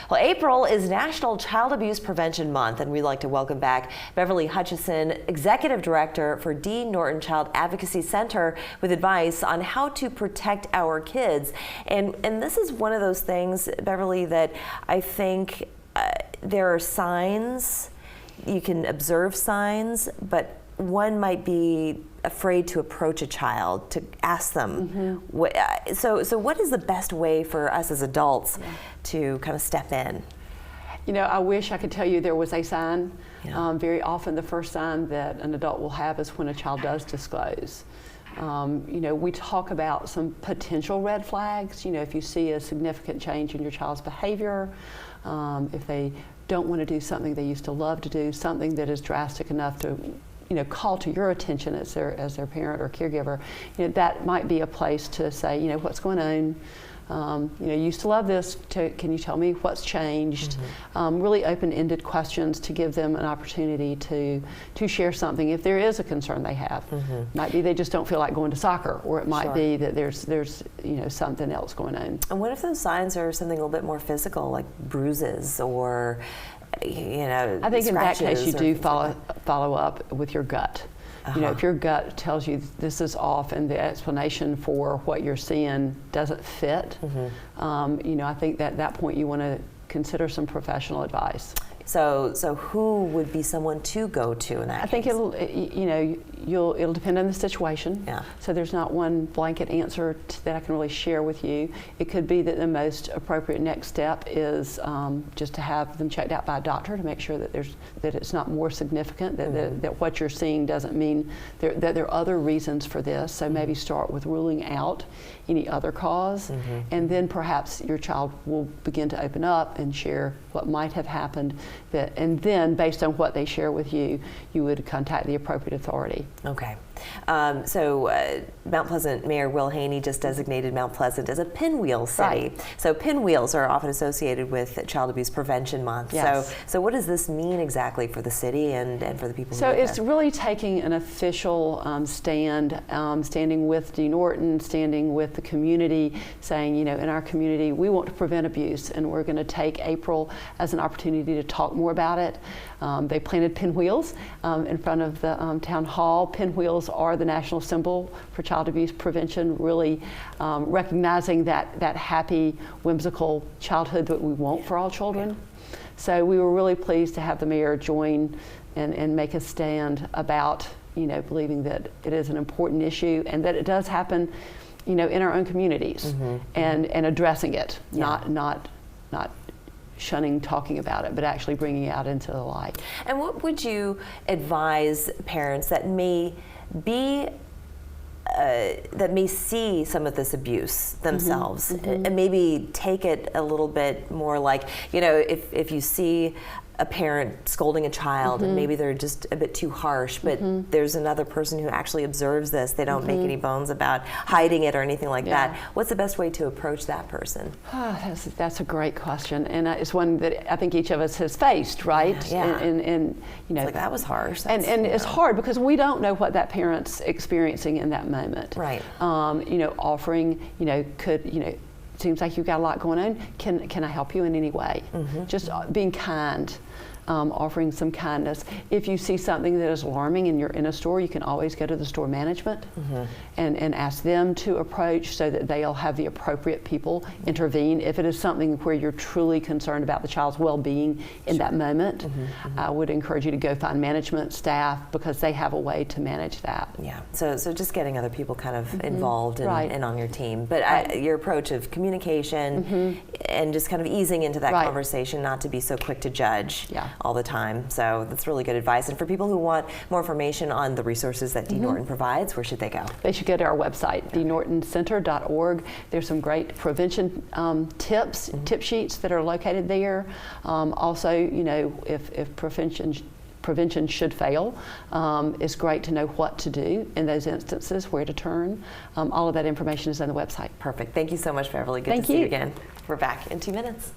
Well, April is National Child Abuse Prevention Month, and we'd like to welcome back Beverly Hutchison, Executive Director for Dee Norton Child Advocacy Center, with advice on how to protect our kids. And this is one of those things, Beverly, that I think there are signs, you can observe signs, but one might be afraid to approach a child, to ask them. So what is the best way for us as adults to kind of step in? You know, I wish I could tell you there was a sign. Very often the first sign that an adult will have is when a child does disclose. You know, we talk about some potential red flags. You know, if you see a significant change in your child's behavior, if they don't want to do something they used to love to do, something that is drastic enough to, you know, call to your attention as their parent or caregiver, you know, that might be a place to say, you know, what's going on? You know, you used to love this. Can you tell me what's changed? Really open-ended questions to give them an opportunity to share something if there is a concern they have. Might be they just don't feel like going to soccer, or it might be that there's you know, something else going on. And what if those signs are something a little bit more physical, like bruises or, you know, I think in that case you do follow up with your gut. You know, if your gut tells you this is off and the explanation for what you're seeing doesn't fit, you know, I think that at that point you want to consider some professional advice. So who would be someone to go to in that case? I think it'll depend on the situation. So there's not one blanket answer that I can really share with you. It could be that the most appropriate next step is just to have them checked out by a doctor to make sure that it's not more significant, that what you're seeing doesn't mean that there are other reasons for this. So maybe start with ruling out any other cause, and then perhaps your child will begin to open up and share what might have happened. And then, based on what they share with you, you would contact the appropriate authority. Okay. So Mount Pleasant Mayor Will Haney just designated Mount Pleasant as a Pinwheel City. So pinwheels are often associated with Child Abuse Prevention Month. So what does this mean exactly for the city and for the people who live there? So it's really taking an official stand, standing with Dee Norton, standing with the community, saying, you know, in our community we want to prevent abuse, and we're going to take April as an opportunity to talk more about it. They planted pinwheels in front of the town hall. Pinwheels are the national symbol for child abuse prevention, really recognizing that happy, whimsical childhood that we want for all children. So we were really pleased to have the mayor join and make a stand about, you know, believing that it is an important issue and that it does happen, you know, in our own communities, and addressing it, not shunning talking about it, but actually bringing it out into the light. And what would you advise parents that may see some of this abuse themselves, and maybe take it a little bit more like, you know, if you see a parent scolding a child and maybe they're just a bit too harsh, but there's another person who actually observes this, they don't make any bones about hiding it or anything like that. What's the best way to approach that person? That's a great question, and it's one that I think each of us has faced, right? And you know, it's like, that was harsh. And it's hard because we don't know what that parent's experiencing in that moment. Right. You know, offering, you know, seems like you've got a lot going on. Can I help you in any way? Just being kind, offering some kindness. If you see something that is alarming and you're in a store, you can always go to the store management and ask them to approach so that they'll have the appropriate people intervene. If it is something where you're truly concerned about the child's well-being in that moment, I would encourage you to go find management staff, because they have a way to manage that. So just getting other people kind of involved and on your team. But your approach of communication and just kind of easing into that conversation, not to be so quick to judge all the time. So that's really good advice. And for people who want more information on the resources that Dee Norton provides, where should they go? They should go to our website, deenortoncenter.org. There's some great prevention tips, tip sheets that are located there. Also, you know, if prevention should fail, it's great to know what to do in those instances, where to turn. All of that information is on the website. Perfect. Thank you so much, Beverly. Good to see you again. We're back in 2 minutes.